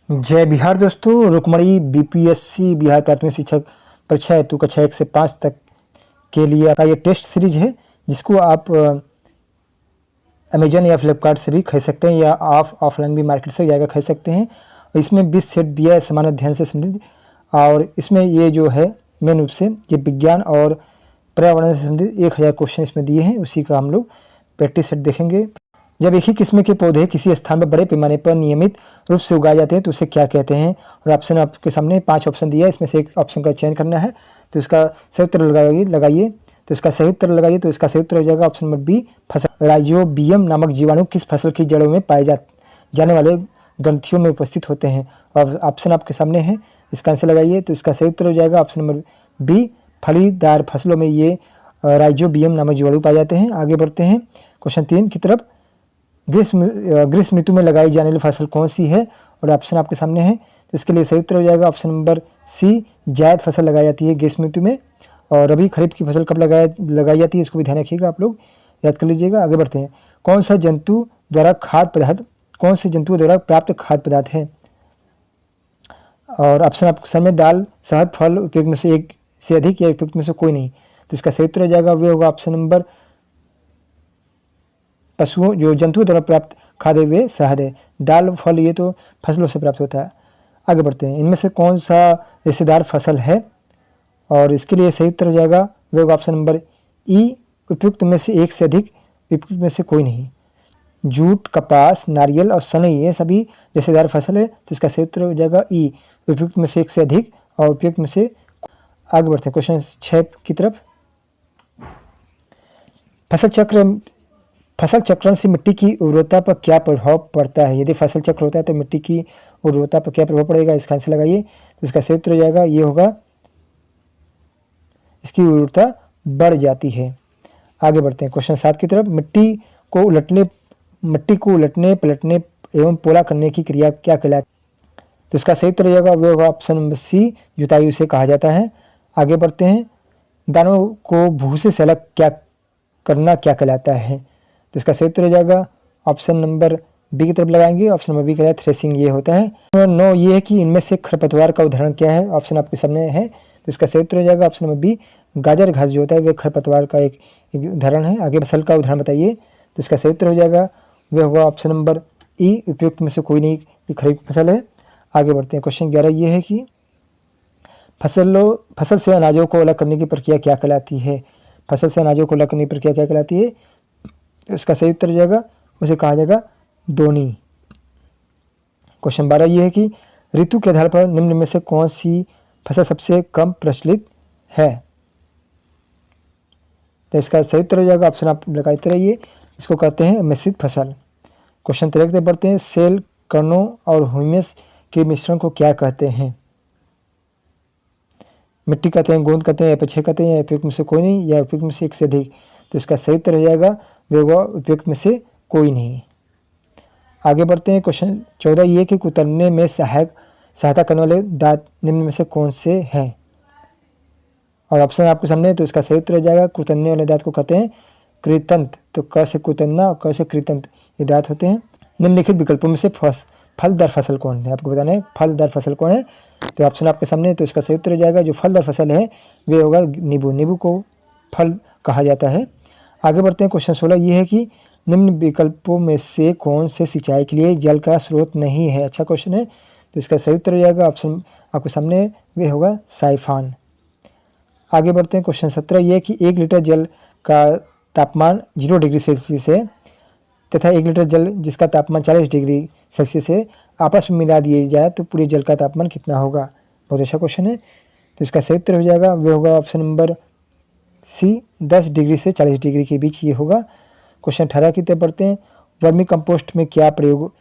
जय बिहार दोस्तों। रुक्मणी बीपीएससी बिहार प्राथमिक शिक्षक परीक्षा हेतु कक्षा 1 से 5 तक के लिए का ये टेस्ट सीरीज है, जिसको आप अमेजन या फ्लिपकार्ट से भी खरीद सकते हैं या ऑफलाइन भी मार्केट से जाकर खरीद सकते हैं। और इसमें 20 सेट दिया है समान अध्ययन से संबंधित, और इसमें ये जो है मेन रूप से ये विज्ञान और पर्यावरण से संबंधित 1000 क्वेश्चन इसमें दिए हैं। उसी का हम लोग प्रैक्टिस सेट देखेंगे। जब एक ही किस्म के पौधे किसी स्थान पर बड़े पैमाने पर नियमित रूप से उगाए जाते हैं तो उसे क्या कहते हैं। और ऑप्शन आपके सामने 5 ऑप्शन दिया है, इसमें से एक ऑप्शन का चयन करना है। तो इसका सही उत्तर लगाइए। तो इसका सही उत्तर लगाइए। तो इसका सही उत्तर हो जाएगा ऑप्शन नंबर बी, फसल। राइजोबियम नामक जीवाणु किस फसल की जड़ों में पाए जाने वाले ग्रंथियों में उपस्थित होते हैं। और ऑप्शन आपके सामने है, इसका आंसर लगाइए। तो इसका सही उत्तर हो जाएगा ऑप्शन नंबर बी, फलीदार फसलों में ये राइजोबियम नामक जीवाणु पाए जाते हैं। आगे बढ़ते हैं क्वेश्चन 3 की तरफ। ग्रीष्म ऋतु में लगाई जाने वाली फसल कौन सी है। और ऑप्शन आपके सामने है, तो इसके लिए सही उत्तर हो जाएगा ऑप्शन नंबर सी, जायद फसल लगाई जाती है ग्रीष्म ऋतु में। और रबी खरीफ की फसल कब लगाई जाती है, इसको भी ध्यान रखिएगा, आप लोग याद कर लीजिएगा। आगे बढ़ते हैं। कौन से जंतु द्वारा प्राप्त खाद्य पदार्थ है। और ऑप्शन आपके सामने दाल, शहद, फल उपयुक्त में से एक से अधिक या उपयुक्त में से कोई नहीं। तो इसका सही उत्तर हो जाएगा वे होगा ऑप्शन नंबर पशुओं जो जंतुओं द्वारा प्राप्त खाद्य वे शहद है। दाल, फल ये तो फसलों से प्राप्त होता है। आगे बढ़ते हैं। इनमें से कौन सा रेशेदार फसल है। और इसके लिए सही उत्तर हो जाएगा वे होगा ऑप्शन नंबर ई, उपयुक्त में से एक से अधिक, उपयुक्त में से कोई नहीं। जूट, कपास, नारियल और सनई ये सभी रेशेदार फसल है। तो इसका सही उत्तर हो जाएगा ई, उपयुक्त में से एक से अधिक और उपयुक्त में से। आगे बढ़ते हैं क्वेश्चन 6 की तरफ। फसल चक्रण से मिट्टी की उर्वरता पर क्या प्रभाव पड़ता है। यदि फसल चक्र होता है तो मिट्टी की उर्वरता पर क्या प्रभाव पड़ेगा, इसका आंसर लगाइए। तो इसका सही उत्तर हो जाएगा ये होगा, इसकी उर्वरता बढ़ जाती है। आगे बढ़ते हैं क्वेश्चन 7 की तरफ। मिट्टी को उलटने पलटने एवं पोला करने की क्रिया क्या कहलाती है। तो इसका सही उत्तर हो जाएगा वो होगा ऑप्शन नंबर सी, जुताई उसे कहा जाता है। आगे बढ़ते हैं। दानों को भूसे से अलग करना क्या कहलाता है। तो इसका सही उत्तर हो जाएगा ऑप्शन नंबर बी की तरफ लगाएंगे। ऑप्शन नंबर बी का थ्रेसिंग ये होता है। नंबर 9 ये है कि इनमें से खरपतवार का उदाहरण क्या है। ऑप्शन आपके सामने है, तो इसका सही उत्तर हो जाएगा ऑप्शन नंबर बी, गाजर घास जो होता है वह खरपतवार का एक उदाहरण है। आगे फसल का उदाहरण बताइए। तो इसका सही उत्तर हो जाएगा वह होगा ऑप्शन नंबर ई, उपयुक्त में से कोई नहीं, ये खरीफ फसल है। आगे बढ़ते हैं। क्वेश्चन 11 ये है कि फसल से अनाजों को अलग करने की प्रक्रिया क्या कहलाती है। फसल से अनाजों को अलग करने की प्रक्रिया क्या कहलाती है। इसका सही उत्तर हो जाएगा, उसे कहा जाएगा दोनी। क्वेश्चन 12 ये है कि ऋतु के आधार पर निम्न में से कौन सी फसल सबसे कम प्रचलित है। तो इसका सही उत्तर हो जाएगा, ऑप्शन आप लगाते रहिए, इसको कहते हैं मिश्रित फसल। क्वेश्चन 13 की बढ़ते हैं। सेल, कणों और ह्यूमस के मिश्रण को क्या कहते हैं। मिट्टी कहते हैं, गोंद कहते हैं, अपेक्षा कहते हैं, या उपयुक्त में से कोई नहीं, या उपयुक्त में से एक से अधिक। तो इसका सही उत्तर हो जाएगा वे होगा उपयुक्त में से कोई नहीं। आगे बढ़ते हैं। क्वेश्चन 14 ये कि कुतरने में सहायता करने वाले दांत निम्न में से कौन से हैं। और ऑप्शन आपके सामने है, तो इसका सही उत्तर हो जाएगा कुतरने वाले दांत को कहते हैं कृतंत। तो क से कुतरना और क से कृतंत ये दांत होते हैं। निम्नलिखित विकल्पों में से फलदार फसल कौन है, आपको बताना है फलदार फसल कौन है। तो ऑप्शन आपके सामने है, तो इसका सही उत्तर हो जाएगा जो फलदार फसल है वे होगा नींबू। नींबू को फल कहा जाता है। आगे बढ़ते हैं। क्वेश्चन 16 ये है कि निम्न विकल्पों में से कौन से सिंचाई के लिए जल का स्रोत नहीं है। अच्छा क्वेश्चन है, तो इसका सही उत्तर हो जाएगा ऑप्शन आपके सामने वे होगा साइफान। आगे बढ़ते हैं। क्वेश्चन 17 ये है कि 1 लीटर जल का तापमान 0 डिग्री सेल्सियस है तथा 1 लीटर जल जिसका तापमान 40 डिग्री सेल्सियस है आपस में मिला दिए जाए तो पूरे जल का तापमान कितना होगा। बहुत अच्छा क्वेश्चन है। तो इसका सही उत्तर हो जाएगा वे होगा ऑप्शन नंबर सी, 10 डिग्री से 40 डिग्री के बीच ये होगा। क्वेश्चन 18 की तरफ बढ़ते हैं। वर्मी कंपोस्ट में क्या प्रयोग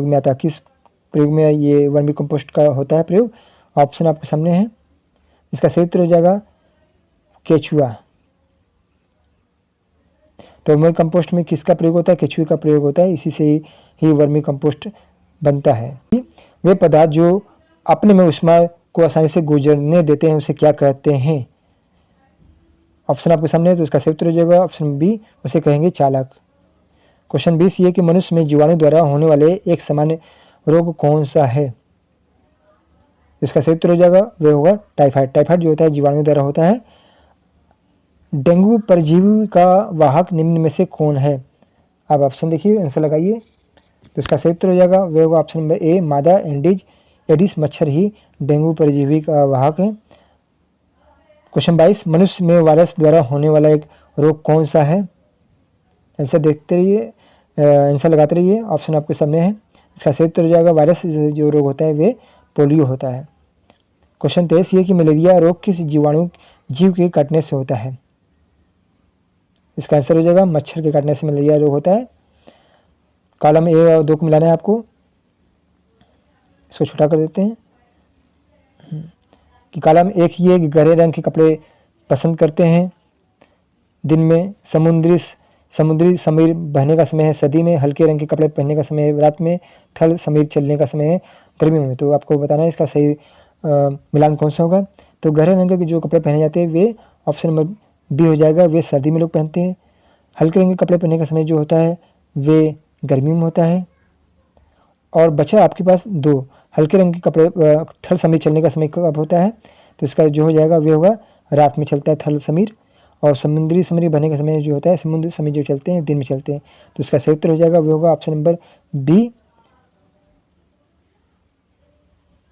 में आता है, किस प्रयोग में ये वर्मी कंपोस्ट का होता है प्रयोग। ऑप्शन आपके सामने है, इसका सही उत्तर हो जाएगा केचुआ। तो वर्मी कंपोस्ट में किसका प्रयोग होता है, केचुए का प्रयोग होता है, इसी से ही वर्मी कंपोस्ट बनता है। वे पदार्थ जो अपने में ऊष्मा को आसानी से गुजरने देते हैं उसे क्या कहते हैं। ऑप्शन आपके सामने है, तो इसका सही उत्तर हो जाएगा ऑप्शन बी, उसे कहेंगे चालक। क्वेश्चन 20 ये कि मनुष्य में जीवाणु द्वारा होने वाले एक सामान्य रोग कौन सा है? इसका सही उत्तर हो जाएगा वह होगा टाइफाइड। टाइफाइड जो होता है जीवाणु द्वारा होता है। डेंगू परजीवी का वाहक निम्न में से कौन है? आप ऑप्शन देखिए, आंसर लगाइए। तो इसका सही उत्तर हो जाएगा वह होगा ऑप्शन नंबर ए, मादा एडिस मच्छर ही डेंगू परजीवी का वाहक है। क्वेश्चन 22, मनुष्य में वायरस द्वारा होने वाला एक रोग कौन सा है? आंसर देखते रहिए, आंसर लगाते रहिए, ऑप्शन आपके सामने है। इसका सही उत्तर हो जाएगा वायरस जो रोग होता है वे पोलियो होता है। क्वेश्चन 23 ये कि मलेरिया रोग किस जीव के काटने से होता है? इसका आंसर हो जाएगा मच्छर के काटने से मलेरिया रोग होता है। कॉलम ए और 2 को मिलाना है आपको, इसको छोटा कर देते हैं कि कॉलम एक ही है कि गहरे रंग के कपड़े पसंद करते हैं। दिन में समुद्री समीर बहने का समय है, सर्दी में हल्के रंग के कपड़े पहनने का समय है, रात में थल समीर चलने का समय है, गर्मी में। तो आपको बताना है इसका सही मिलान कौन सा होगा। तो गहरे रंग के जो कपड़े पहने जाते हैं वे ऑप्शन नंबर बी हो जाएगा, वे सर्दी में लोग पहनते हैं। हल्के रंग के कपड़े पहनने का समय जो होता है वे गर्मी में होता है। और बचा आपके पास 2, हल्के रंग के कपड़े थल समीर चलने का समय कब होता है? तो इसका जो हो जाएगा वे होगा रात में चलता है थल समीर। और समुद्री समीर बहने का समय जो होता है, समुद्री समीर जो चलते हैं दिन में चलते हैं। तो इसका सही उत्तर हो जाएगा वो होगा ऑप्शन नंबर बी,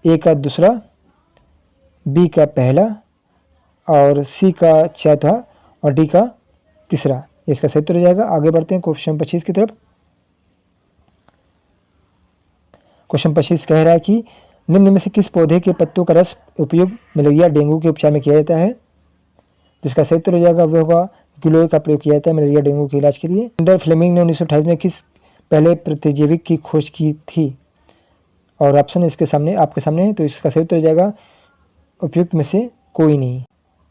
ए का दूसरा, बी का पहला और सी का चौथा और डी का तीसरा। इसका सही उत्तर हो जाएगा। आगे बढ़ते हैं क्वेश्चन 25 की तरफ। क्वेश्चन 25 कह रहा है कि निम्न में से किस पौधे के पत्तों का रस उपयोग मलेरिया डेंगू के उपचार में किया जाता है? जिसका सही उत्तर हो जाएगा वह होगा गिलोय का प्रयोग किया जाता है मलेरिया डेंगू के इलाज के लिए। अंडर फ्लेमिंग ने 1928 में किस पहले प्रतिजैविक की खोज की थी? और ऑप्शन इसके सामने आपके सामने है। तो इसका सही उत्तर हो जाएगा उपयुक्त में से कोई नहीं।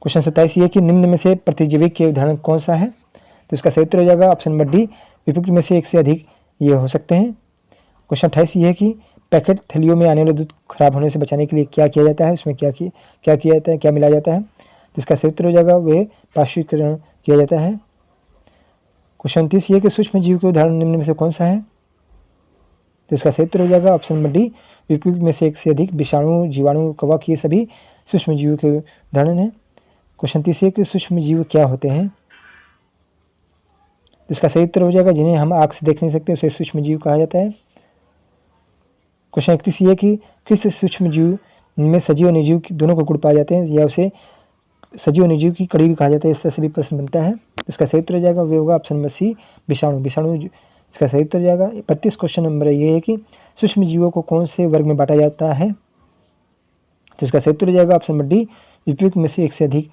क्वेश्चन 27 ये कि निम्न में से प्रतिजैविक के उदाहरण कौन सा है? तो इसका सही उत्तर हो जाएगा ऑप्शन नंबर डी, उपयुक्त में से एक से अधिक ये हो सकते हैं। क्वेश्चन 28 ये है कि पैकेट थैलियों में आने वाले दूध खराब होने से बचाने के लिए क्या किया जाता है? उसमें क्या किया जाता है, क्या मिलाया जाता है? तो इसका सही उत्तर हो जाएगा वे पाश्चुरीकरण किया जाता है। क्वेश्चन 30 ये कि सूक्ष्म जीव के उदाहरण निम्न में से कौन सा है? तो इसका सही उत्तर हो जाएगा ऑप्शन नंबर डी, उपयुक्त में से एक से अधिक। विषाणु, जीवाणु, कवक ये सभी सूक्ष्म जीव के उदाहरण हैं। क्वेश्चन 30 ये कि सूक्ष्म जीव क्या होते हैं? इसका सही उत्तर हो जाएगा जिन्हें हम आँख से देख नहीं सकते उसे सूक्ष्म जीव कहा जाता है। क्वेश्चन 31 ये कि किस सूक्ष्म जीव में सजीव और निर्जीव दोनों को गुण पाए जाते हैं या उसे सजीव और निर्जीव की कड़ी भी कहा जाता है? इस तरह से भी प्रश्न बनता है। इसका सही उत्तर हो जाएगा वे होगा ऑप्शन नंबर सी, विषाणु। इसका सही उत्तर हो जाएगा। 32 क्वेश्चन नंबर ये है कि सूक्ष्म जीवों को कौन से वर्ग में बांटा जाता है? तो इसका सही उत्तर हो जाएगा ऑप्शन नंबर डी, उपयुक्त में से एक से अधिक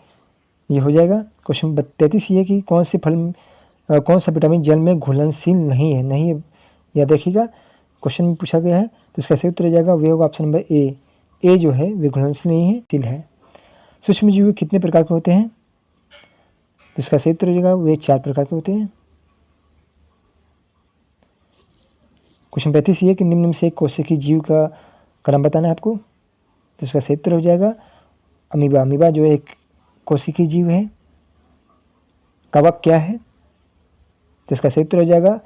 ये हो जाएगा। क्वेश्चन 33 ये कि कौन सा विटामिन जल में घुलनशील नहीं है? यह देखिएगा क्वेश्चन में पूछा गया है। तो इसका सही उत्तर हो जाएगा वे होगा ऑप्शन नंबर ए जो है वे घुलनशील नहीं है, तिल है। सूक्ष्म जीव कितने प्रकार के होते हैं? तो इसका सही उत्तर हो जाएगा वे 4 प्रकार के होते हैं। क्वेश्चन 35 ये कि निम्न में से एक कोशिकीय जीव का क्रम बताना है आपको। तो इसका सही उत्तर हो जाएगा अमीबा। अमीबा जो एक कोशिकीय जीव है। कवक क्या है? तो इसका सही उत्तर हो जाएगा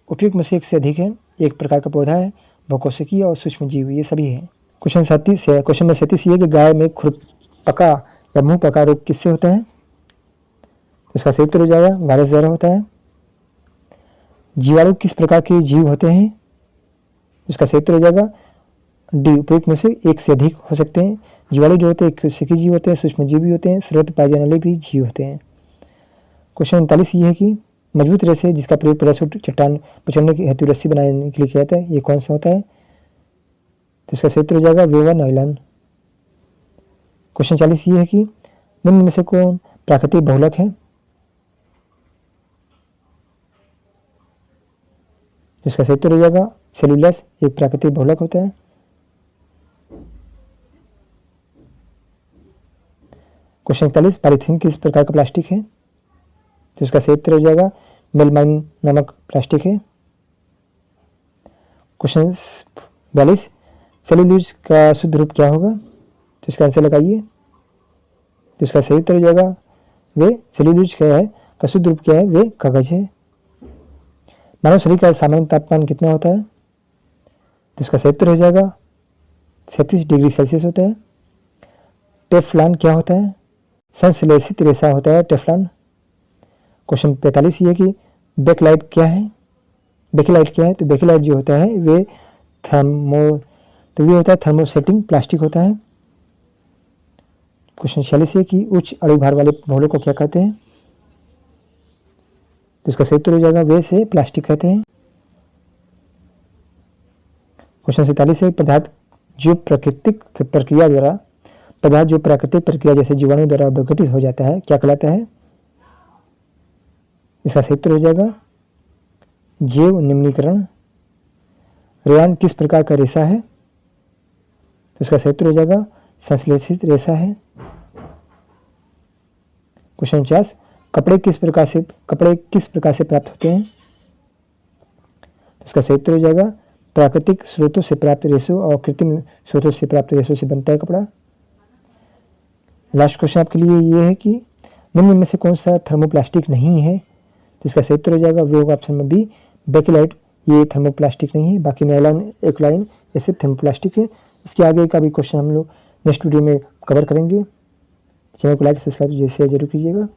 उपयुक्त में से एक से अधिक है, एक प्रकार का पौधा है, बहुकोशिकीय और सूक्ष्म जीव ये सभी है। क्वेश्चन 37 ये कि गाय में खुरपका या मुंह पका रोग किससे होता है? तो इसका सही उत्तर हो जाएगा वायरस द्वारा होता है। जीवाणु किस प्रकार के जीव होते हैं? इसका सही उत्तर हो जाएगा डी, उपयुक्त में से एक से अधिक हो सकते हैं। जीवाणु जो होते हैं कोशिकीय जीव होते हैं, सूक्ष्म जीव भी होते हैं, स्रोत पाए जाने वाले भी जीव होते हैं। क्वेश्चन 39 ये है कि मजबूत रेशे जिसका प्रयोग पैराशूट चट्टान पचड़ने की हेतु रस्सी बनाने के लिए किया जाता है ये कौन सा होता है? तो इसका सही उत्तर हो जाएगा वे होगा नायलॉन। क्वेश्चन 40 ये है कि निम्न में से कौन प्राकृतिक बहुलक है? इसका सही उत्तर हो जाएगा सेलुलोस एक प्राकृतिक बहुलक होता है। क्वेश्चन 41 पॉलीथीन किस प्रकार का प्लास्टिक है? तो इसका सही उत्तर हो जाएगा मेलमाइन नामक प्लास्टिक है। क्वेश्चन 42 सेलुलोज का शुद्ध रूप क्या होगा? तो इसका आंसर लगाइए। तो इसका सही उत्तर हो जाएगा वे सेलुलोज क्या है का शुद्ध रूप क्या है? वे कागज है। मानव शरीर का सामान्य तापमान कितना होता है? तो इसका सही उत्तर हो जाएगा 37 डिग्री सेल्सियस होता है। टेफ्लॉन क्या होता है? संश्लेषित रेशा होता है टेफ्लॉन। क्वेश्चन 45 ये कि बेकलाइट क्या है? बेकेलाइट क्या है? तो बेकेलाइट जो होता है वे ये होता है थर्मोसेटिंग प्लास्टिक होता है। क्वेश्चन 46 है कि उच्च अणु भार वाले बहुलक को क्या कहते हैं? तो इसका सही उत्तर हो जाएगा वे से प्लास्टिक कहते हैं। क्वेश्चन 47 है पदार्थ जो प्राकृतिक प्रक्रिया जैसे जीवाणु द्वारा विघटित हो जाता है क्या कहलाता है? इसका सही उत्तर हो जाएगा जैव निम्नीकरण। रेयान किस प्रकार का रेशा है? तो इसका सही उत्तर हो जाएगा संश्लेषित रेशा है। क्वेश्चन 49 कपड़े किस प्रकार से प्राप्त होते हैं? तो इसका सही उत्तर हो जाएगा प्राकृतिक स्रोतों से प्राप्त रेशों और कृत्रिम स्रोतों से प्राप्त रेशों से बनता है कपड़ा। लास्ट क्वेश्चन आपके लिए ये है कि निम्न में से कौन सा थर्मोप्लास्टिक नहीं है? तो इसका सही उत्तर हो जाएगा वे होगा ऑप्शन में बी बेकेलाइट। ये थर्मोप्लास्टिक नहीं है, बाकी नायलॉन एक्लाइन ऐसे थर्मोप्लास्टिक है। इसके आगे का भी क्वेश्चन हम लोग नेक्स्ट वीडियो में कवर करेंगे। चैनल को लाइक सब्सक्राइब जैसे जरूर कीजिएगा।